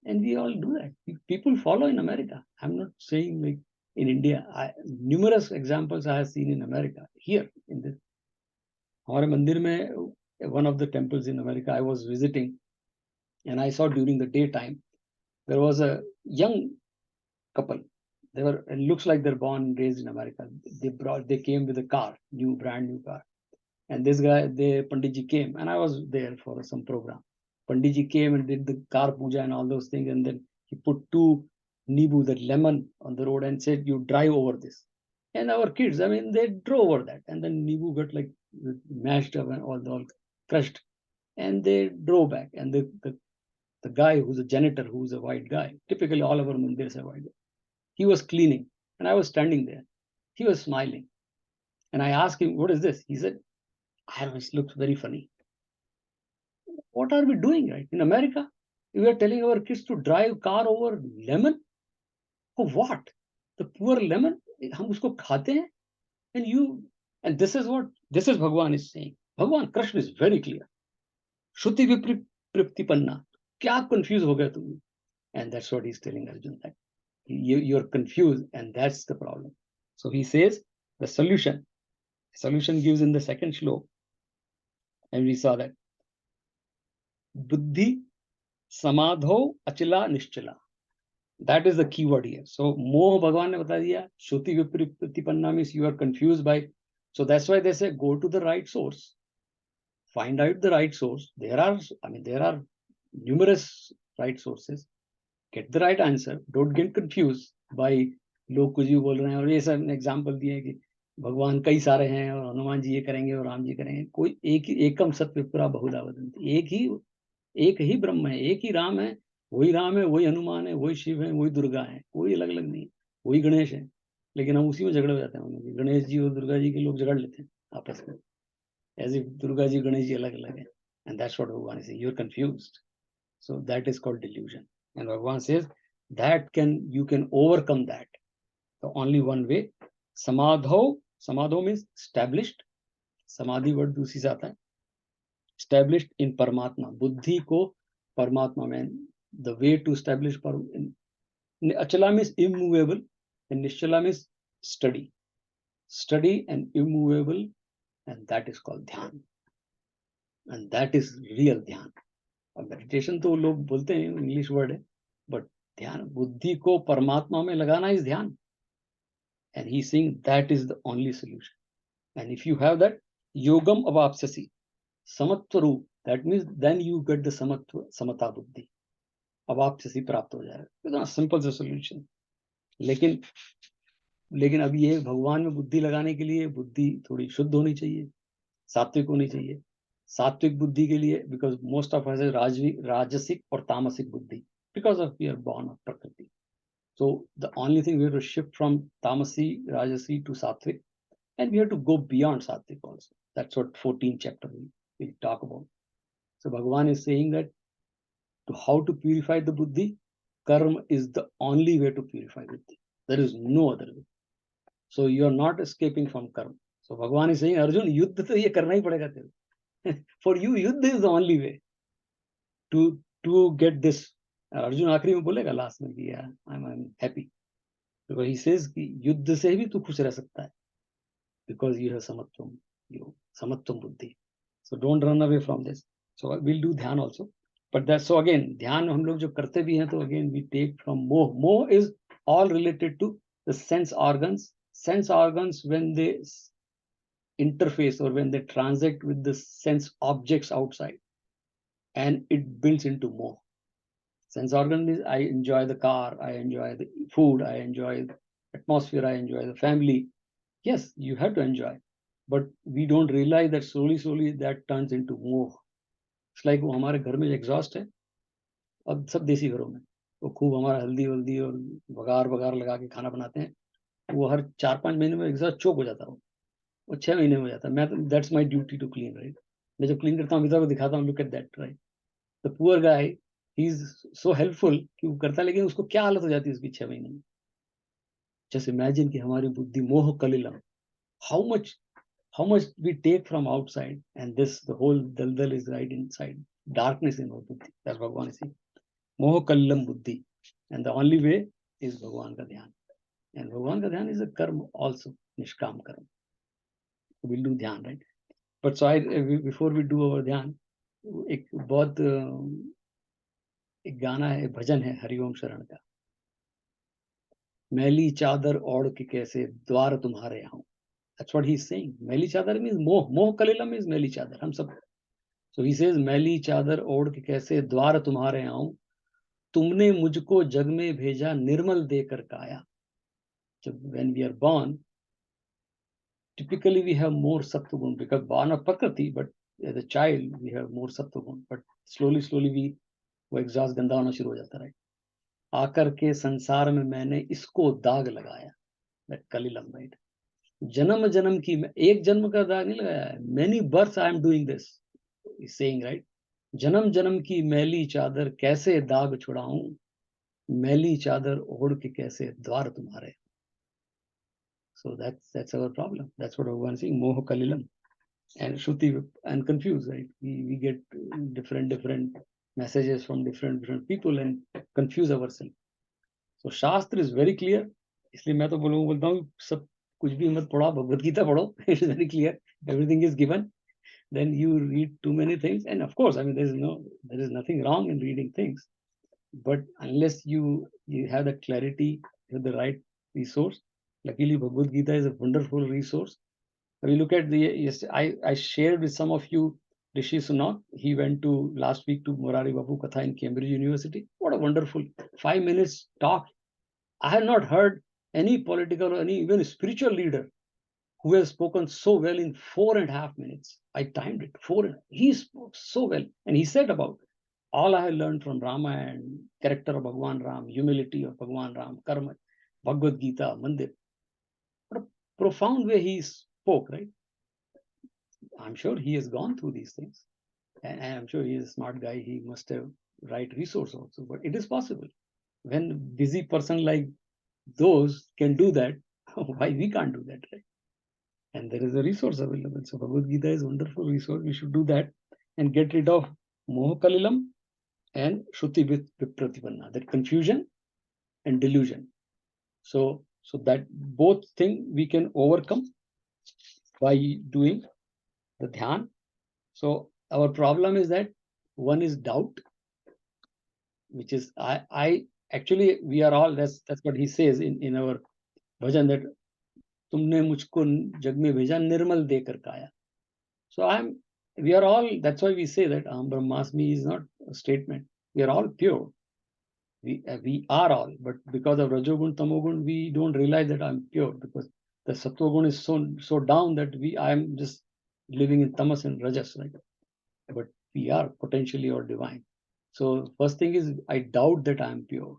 And we all do that. People follow in America. I'm not saying like in India. Numerous examples I have seen in America. Here in this, हमारे मंदिर में, one of the temples in America I was visiting, and I saw during the daytime there was a young couple. They were, it looks like they're born and raised in America. They came with a car, brand new car, and this guy, Panditji came, and I was there for some program. Panditji came and did the car puja and all those things, and then he put 2 nibu, that lemon, on the road and said, "You drive over this." And our kids, I mean, they drove over that, and then nibu got like mashed up and all crushed, and they drove back. And the guy who's a janitor, who's a white guy, typically all of our mandirs are white guy, he was cleaning, and I was standing there. He was smiling, and I asked him, "What is this?" He said, "It looks very funny. What are we doing, right? In America, we are telling our kids to drive car over lemon. For what? The poor lemon, हम उसको खाते हैं, and this is Bhagwan is saying. Bhagwan, Krishna is very clear. Shruti vipriptipanna. क्या confused हो गया तुम? And that's what he's telling Arjun, that you're confused, and that's the problem. So he says the solution gives in the second shlok, and we saw that buddhi samadho achila nischala. That is the key word here. So moh Bhagwan ne bata diya, shruti vipriptipanna means you are confused by, so that's why they say go to the right source, find out the right source. There are numerous right sources. Get the right answer. Don't get confused by लोग कुछ भी बोल रहे हैं, और ये सब example दिए कि भगवान कई सारे हैं और हनुमान जी ये करेंगे और राम जी करेंगे। कोई एकम सत्य पुरा बहुधा वदन्ति, एक ही ब्रह्म है, एक ही राम है, वही हनुमान है, वही शिव है, वही दुर्गा है, कोई अलग अलग नहीं, वही गणेश है। लेकिन हम उसी में झगड़े हो जाते हैं, गणेश जी और दुर्गा जी के लोग झगड़ लेते हैं आपस में, ऐसे दुर्गा जी गणेश जी अलग अलग है। And that's what Bhagwan is saying. You're confused. So that is called delusion. And Bhagwan says that you can overcome that. The only one way. Samadho means established. Samadhi word दूसरी से आता है. Established in Paramatma. बुद्धि को परमात्मा में. The way to establish Achala means immovable, and Nischala means steady. Steady and immovable, and that is called Dhyān. And that is real Dhyān. Meditation तो लोग बोलते हैं इंग्लिश वर्ड है, बट ध्यान, बुद्धि को परमात्मा में लगाना इज ध्यान. And he is saying that is the only solution. And if you have that योगम अवाप्स्यसि समत्व रूप, that means then you get the समता बुद्धि. अवाप्स्यसि प्राप्त हो जाएगा. इतना सिंपल सा सॉल्यूशन. लेकिन अभी ये भगवान में बुद्धि लगाने के लिए बुद्धि थोड़ी शुद्ध होनी चाहिए, सात्विक होनी चाहिए. सात्विक बुद्धि के लिए, बिकॉज मोस्ट ऑफ अस राजसिक और तामसिक बुद्धि, because of we are born of प्रकृति. So the only thing we have to shift from तामसी राजसी टू सात्विक, and we have to go beyond सात्विक also. That's what 14th chapter we talk about. So Bhagavan is saying that to how to purify the buddhi, karma is the only way to purify buddhi. There is no other way. So you are not escaping from karma. So Bhagavan is saying, Arjun, युद्ध तो ये करना ही पड़ेगा तेरे. For you, युद्ध is the only way to get this. Arjun आखिरी में बोलेगा लास्ट में कि I'm happy, because he says कि युद्ध से भी तू खुश रह सकता है, because you have samatvam buddhi. So don't run away from this. So we'll do ध्यान also, but that's, so again ध्यान हम लोग जो करते भी हैं तो again we take from moh. Moh is all related to the sense organs. Sense organs, when they interface or when they transact with the sense objects outside, and it builds into moh. Sense organ means I enjoy the car, I enjoy the food, I enjoy the atmosphere, I enjoy the family. Yes, you have to enjoy, but we don't realize that slowly that turns into moh. It's like वो हमारे घर में exhaust है, अब सब देसी घरों में वो खूब हमारा हल्दी वल्दी और बघार लगा के खाना बनाते हैं, वो हर 4-5 महीने में एग्जॉस्ट चोक हो जाता है, वो 6 महीने में हो जाता है. मैं, that's my duty to clean, right. मैं जब क्लीन करता हूँ मित्र को दिखाता हूँ, look at that, right? The poor guy, he's so helpful कि वो करता है, लेकिन उसको क्या हालत हो जाती है उसकी 6 महीने में. Just imagine कि हमारी बुद्धि Moha-Kalilam, how much we take from outside, and this, the whole daldal is right inside, darkness in our buddhi. That's Bhagavan is saying. Moha-Kalilam buddhi. And the only way is Bhagavan ka Dhyān. And Bhagavan ka Dhyān is a karma also, nishkam karma. We'll do Dhyān, right? But so before we do our Dhyān, एक बहुत एक गाना है, भजन है हरिओम शरण का. मैली चादर ओढ़ के कैसे द्वार तुम्हारे आऊं. That's what he's saying. मैली चादर means Moha-Kalilam is मैली चादर, हम सब. So he says, मैली चादर ओढ़ के कैसे द्वार तुम्हारे आऊं, तुमने मुझको जग में भेजा निर्मल देकर काया. When we are born, typically we have more sattva gun because born of prakriti, but as a child we have more sattva gun. But slowly वो exhaust गंदा होना शुरू हो जाता है. आकर के संसार में मैंने इसको दाग लगाया. That Kalilam, right? जन्म जन्म की, एक जन्म का दाग नहीं लगाया है. Many births I am doing this. He's saying, right? जन्म जन्म की मैली चादर कैसे दाग छुड़ाऊं, मैली चादर ओढ़ के कैसे द्वार तुम्हारे. So that's our problem. That's what Bhagavan is saying, Moha-Kalilam. And Shruti and confused, right? We get different messages from different people and confuse ourselves. So Shastra is very clear. इसलिए मैं तो बोलता हूँ सब कुछ भी मत पढ़ो, भगवत गीता पढ़ो. It is very clear. Everything is given. Then you read too many things, and of course, I mean, there is nothing wrong in reading things, but unless you have the clarity, you have the right resource. Luckily, Bhagavad Gita is a wonderful resource. We look at I shared with some of you Rishi Sunak. He went to last week to Morari Bapu Katha in Cambridge University. What a wonderful 5 minutes talk. I have not heard any political or any even spiritual leader who has spoken so well in 4.5 minutes. I timed it. He spoke so well. And he said about all I have learned from Rama and character of Bhagwan Ram, humility of Bhagwan Ram, karma, Bhagavad Gita, Mandir. What a profound way he spoke, right? I'm sure he has gone through these things. And I'm sure he is a smart guy. He must have right resource also. But it is possible. When a busy person like those can do that, why we can't do that, right? And there is a resource available. So Bhagavad Gita is a wonderful resource. We should do that and get rid of Moha-Kalilam and Shruti Vipratipanna, that confusion and delusion. So that both things we can overcome by doing the Dhyān. So our problem is that one is doubt, which is I actually we are all, that's what he says in our bhajan, that तुमने मुझको जग में भेजा निर्मल देकर काया. So we are all, that's why we say that Aham Brahmasmi is not a statement. We are all pure. We are all, but because of Rajogun, Tamogun, we don't realize that I'm pure, because the Sattvagun is so down that I am just living in Tamas and Rajas, right? But we are potentially all divine. So first thing is I doubt that I am pure.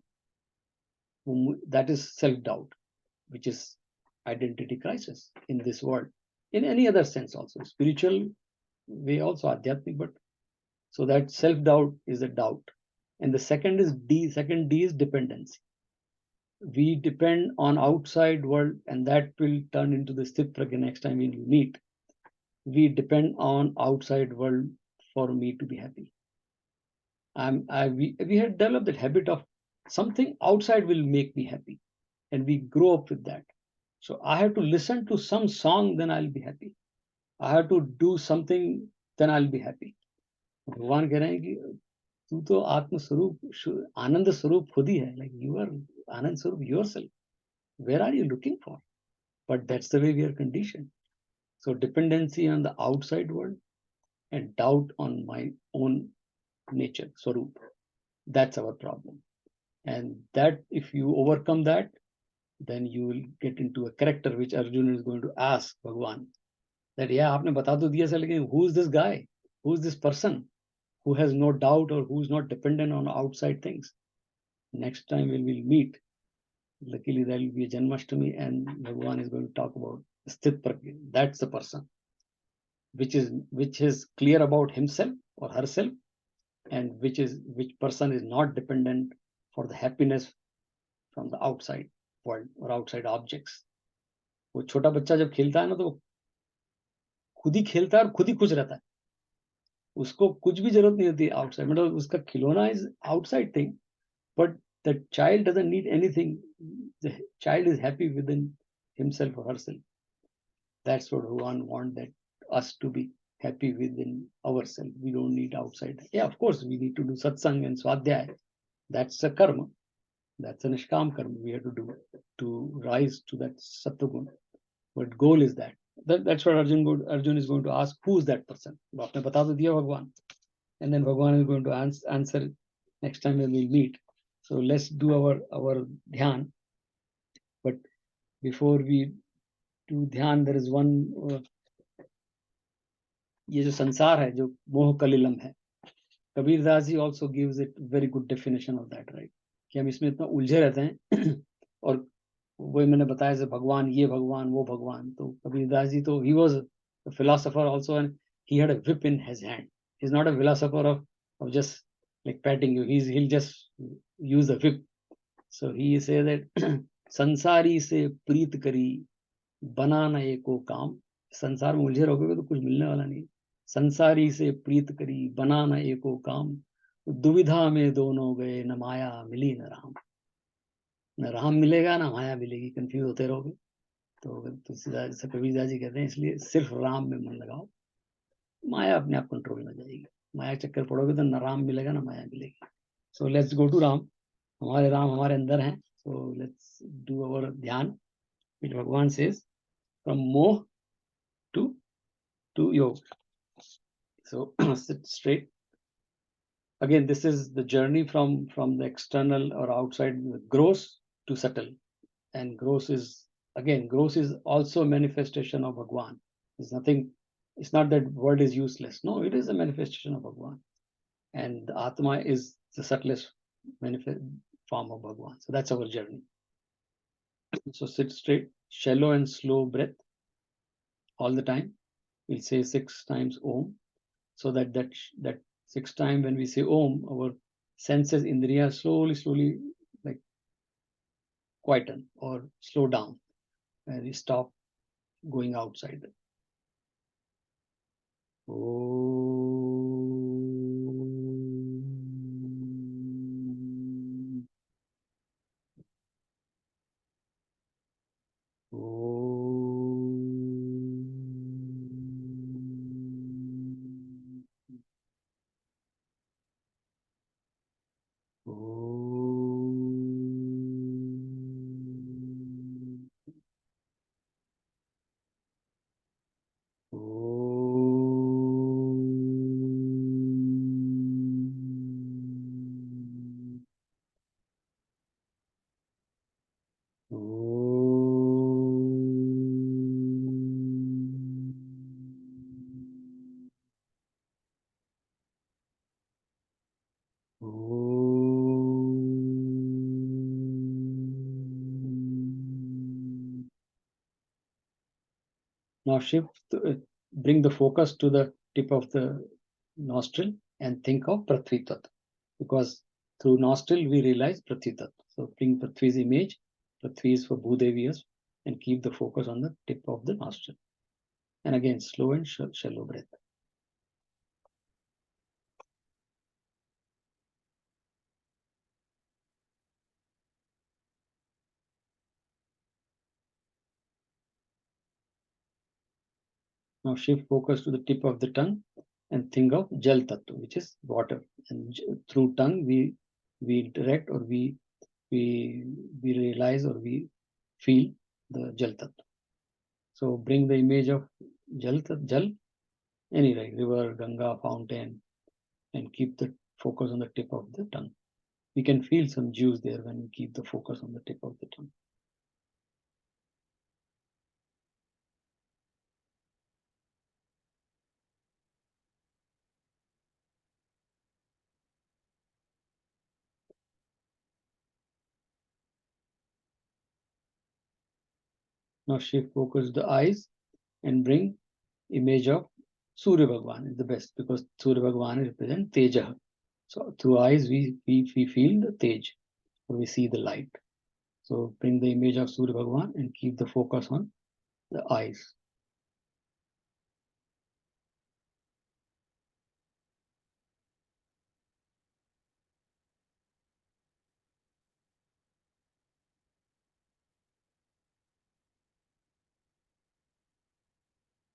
That is self-doubt, which is identity crisis in this world. In any other sense also, spiritual way also, adhyatmic, but so that self-doubt is a doubt. And the second D is dependency. We depend on outside world, and that will turn into the sthit pragya next time we meet. We depend on outside world for me to be happy. We had developed that habit of something outside will make me happy, and we grow up with that. So I have to listen to some song, then I'll be happy. I have to do something, then I'll be happy. भगवान कह रहे हैं कि तू तो आत्म स्वरूप आनंद स्वरूप खुद ही है. Like you are आनंद स्वरूप yourself. Where are you looking for? But that's the way we are conditioned. So dependency on the outside world and doubt on my own nature, swarup. That's our problem. And that if you overcome that, then you will get into a character which Arjun is going to ask Bhagwan. That yeah, आपने बता तो दिया sir, लेकिन who is this guy? Who is this person who has no doubt or who is not dependent on outside things? Next time when we'll meet, luckily there will be a Janmashtami and Bhagwan is going to talk about Sthit Pragya. That's the person. which is clear about himself or herself, and which person is not dependent for the happiness from the outside world or outside objects. वो छोटा बच्चा जब खेलता है ना, तो वो खुद ही खेलता है और खुद ही खुश रहता है, उसको कुछ भी जरूरत नहीं होती आउटसाइड, मतलब उसका खिलौना is outside thing, but the child doesn't need anything. The child is happy within himself or herself. That's what one wants, that us to be happy within ourselves. We don't need outside. Yeah, of course, we need to do satsang and swadhyaya. That's a karma. That's a nishkam karma we have to do to rise to that sattvagun. But goal is that. That's what Arjun is going to ask, who is that person? आपने बता तो दिया भगवान. And then Bhagwan is going to answer next time when we meet. So let's do our Dhyān. But before we do Dhyān, there is one, ये जो संसार है, जो Moha-Kalilam है, Kabir Das ji also gives it very good definition of that, right? कि हम इसमें इतना उलझे रहते हैं और वही मैंने बताया से भगवान, ये भगवान, वो भगवान. तो कबीर दास जी तो he was a philosopher also, and he had a whip in his hand. He's not a philosopher of just like patting you. He'll just use a whip. So he says that संसारी से प्रीत करी बनाना एको काम. संसार में उलझे रहोगे तो कुछ मिलने वाला नहीं. संसारी से प्रीत करी बनाना एको काम, दुविधा में दोनों गए, न माया मिली न राम. न राम मिलेगा ना माया मिलेगी, कंफ्यूज होते रहोगे. तो तुलसीदास कबीरदास जी कहते हैं इसलिए सिर्फ राम में मन लगाओ, माया अपने आप कंट्रोल में जाएगी. माया चक्कर पड़ोगे तो न राम मिलेगा ना माया मिलेगी. So let's go to Ram. हमारे राम हमारे अंदर हैं. सो लेट्स डू अवर ध्यान. which भगवान says from मोह to योग. So sit straight. Again, this is the journey from the external or outside gross to subtle. And gross is also a manifestation of Bhagwan. It's nothing, it's not that word is useless. No, it is a manifestation of Bhagwan. And the Atma is the subtlest form of Bhagwan. So that's our journey. So sit straight, shallow and slow breath all the time. We'll say 6 times Om. So that 6 times when we say Om, our senses, indriya, slowly like quieten or slow down, and we stop going outside. Now bring the focus to the tip of the nostril and think of Prithvi Tattva, because through nostril we realize Prithvi Tattva. So bring Prithvi's image. Prithvi is for Bhudeviyas, and keep the focus on the tip of the nostril. And again, slow and shallow breath. Now shift focus to the tip of the tongue and think of Jal Tattva, which is water. And through tongue we interact, or we realize, or we feel the Jal Tattva. So bring the image of Jal, any river, Ganga, fountain, and keep the focus on the tip of the tongue. We can feel some juice there when we keep the focus on the tip of the tongue. Now shift focus to the eyes and bring image of Surya Bhagwan is the best, because Surya Bhagwan represents Teja. So through eyes we feel the Tej, or we see the light. So bring the image of Surya Bhagwan and keep the focus on the eyes.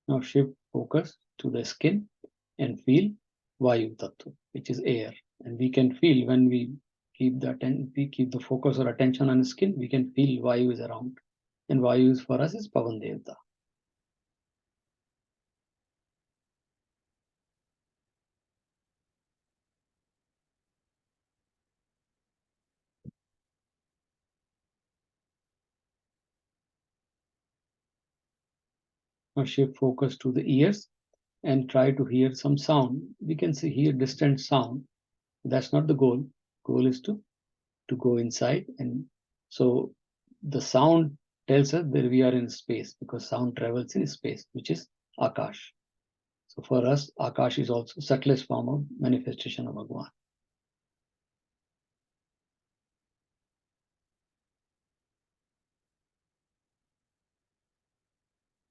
Now shift focus to the skin and feel Vayu Tattva, which is air. And we can feel when we keep the focus or attention on the skin, we can feel Vayu is around. And Vayu is for us is Pavan Devata. Now shift focus to the ears and try to hear some sound. We can hear distant sound. That's not the goal. Goal is to go inside. And so the sound tells us that we are in space, because sound travels in space, which is Akash. So for us, Akash is also subtlest form of manifestation of Bhagwan.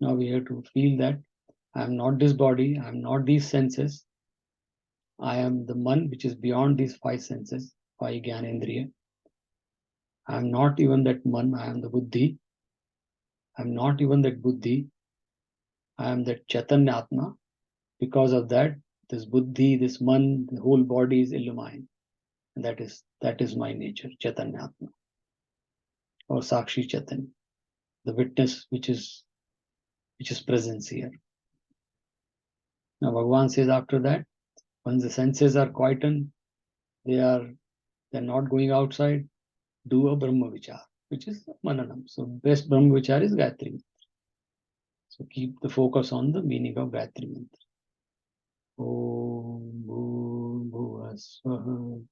Now we have to feel that I am not this body, I am not these senses. I am the Man, which is beyond these five senses, five Jnanendriya. I am not even that Man, I am the Buddhi. I am not even that Buddhi. I am that Chaitanya Atma. Because of that, this Buddhi, this Man, the whole body is illumined. And that is my nature, Chaitanya Atma. Or Sakshi Chaitanya, the witness which is presence here. Now Bhagavan says after that, once the senses are quietened, they're not going outside, do a Brahma Vichar, which is Mananam. So best Brahma Vichar is Gayatri. So keep the focus on the meaning of Gayatri Mantra. Om Bhuvasvaha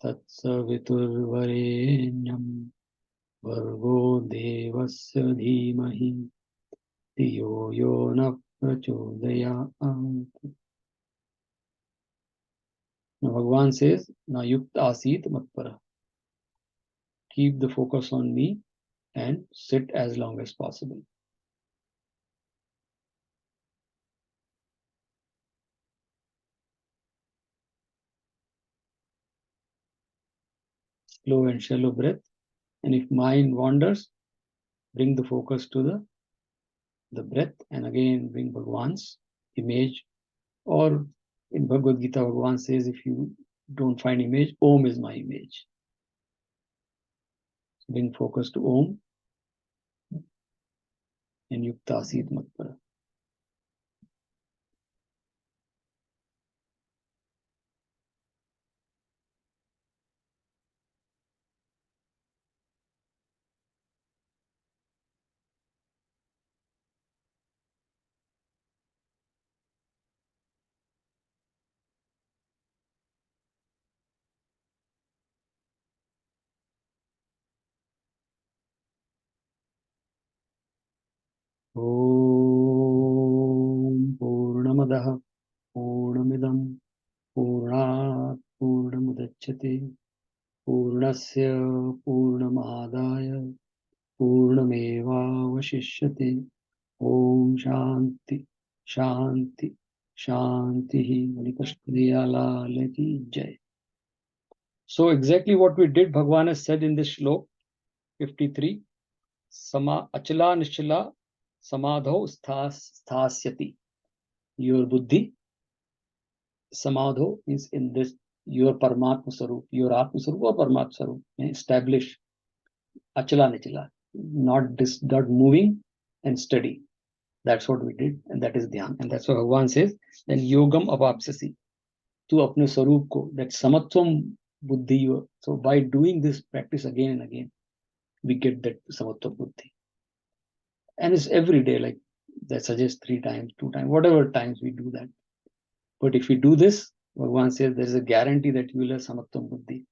Tatsaviturvarenyam Vargo Devasya Dhimahi Dhiyo Yo Na Prachodayat. Now Bhagavan says, now Yukta Asit Matpara. Keep the focus on me and sit as long as possible. Slow and shallow breath. And if mind wanders, bring the focus to the breath, and again bring Bhagavan's image. Or in Bhagavad Gita, Bhagavan says, if you don't find image, Om is my image. So bring focus to Om and Yukta Asit Matpara. Om Purnamadaha Purnamidam Purnat Purnamudachyate Purnasya Purnamadaya Purnamevavashishyate. Om Shanti Shanti Shanti. Hari Krishna Lal ki Jai. So exactly what we did, Bhagavan has said in this Shlok 53. Sama Achala Nishala Samadho Sthasyati. Your Buddhi, Samadho means in this, your Paramatma Sarup, your Atma Sarup or Paramatma Sarup, establish Achala Nichala, not moving and steady. That's what we did, and that is Dhyān. And that's what Bhagavan says, then Yogam Avapsasi, to apne Sarup ko, that Samatvam Buddhi. So by doing this practice again and again, we get that Samatva Buddhi. And it's every day, like that suggests 3 times, 2 times, whatever times we do that. But if we do this, Bhagavan says there is a guarantee that you will have Samatvam Buddhi.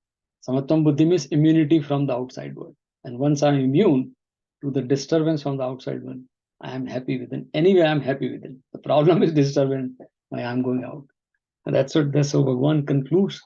Samatvam Buddhi means immunity from the outside world. And once I am immune to the disturbance from the outside world, I am happy within. Anyway, I am happy within. The problem is disturbance I am going out. And that's how Bhagavan concludes